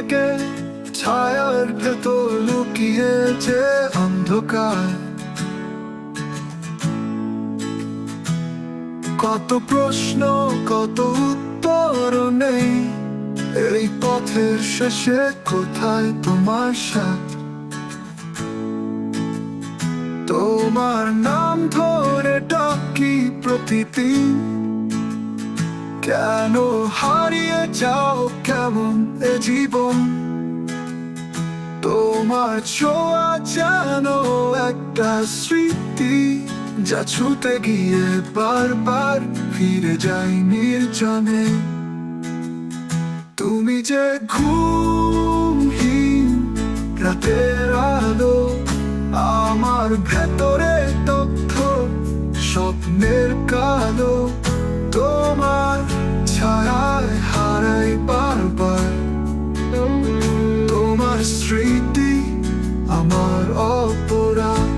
থেকে ছায়ার ভেতর লুকিয়েছে অন্ধকার। কত প্রশ্ন, কত উত্তর নেই, এই পথের শেষে কোথায় তোমার সাথ? তোমার নাম ধরে ডাকি প্রতিদিন, কেন হারিয়ে যাও কেমন এ জীবন? তোমার ছোঁয়া যেন একটা স্মৃতি, যা ছুতে গিয়ে বারবার ফিরে যায় নির্জনে। তুমি যে ঘুমহীন রাতের আলো, আমার ভেতরে তথ্য স্বপ্নের কালো। তোমার ছায়ায় হারাই বারবার, তোমার স্মৃতি আমার অপরাধ।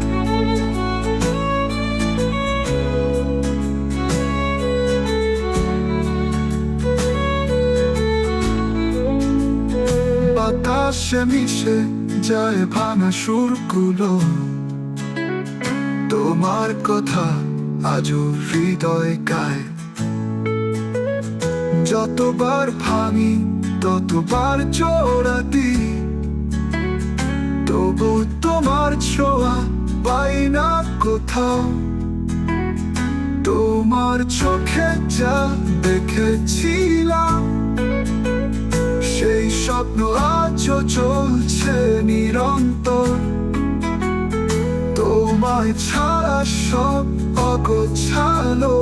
বাতাসে মিশে যায় ভাঙা সুরগুলো, তোমার কথা আজও হৃদয় গায়। যতবার ভাঙি ততবার জোড়া দিই, তবু তোমার ছোঁয়া পাই না কোথাও। তোমার চোখে যা দেখেছিলাম, সেই স্বপ্ন আজও চলছে নিরন্তর। তোমায় ছাড়া সব অগোছালো,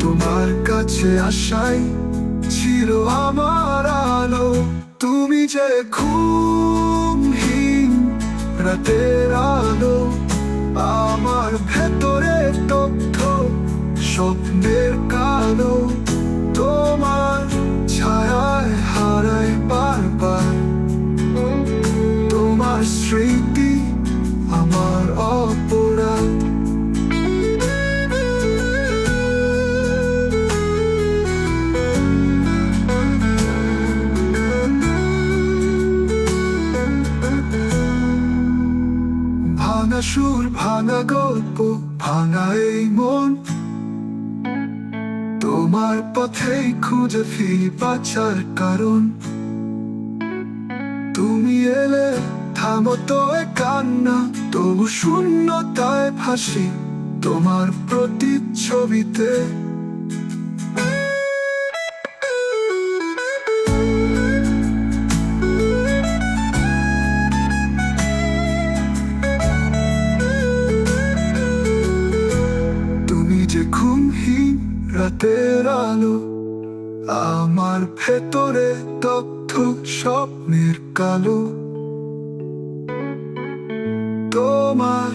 তোমার কাছে আসাই ছিল আমার আলো। তুমি যে ঘুমহীন রাতের আলো, আমার ভেতরে তথ্য স্বপ্নের কালো। তোমার ছায়ায় হারাই বারবার, তোমার স্মৃতি আমার অপরাধ। ভাঙা সুর, ভাঙা গল্প, ভাঙা এই মন, তোমার পথেই খুঁজে ফিরি বাঁচার কারণ। তুমি এলে থামতো এ কান্না, তবু শূন্যতায় ভাসি তোমার প্রতিচ্ছবিতে। তুমি যে ঘুমহীন রাতের আলো, আমার ভেতরে তথ্য স্বপ্নের কালো। তোমার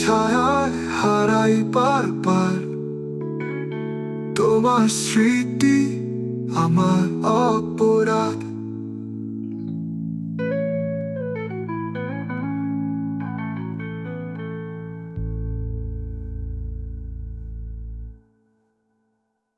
ছায়ায় হারাই বারবার, তোমার স্মৃতি আমার অপরাধ।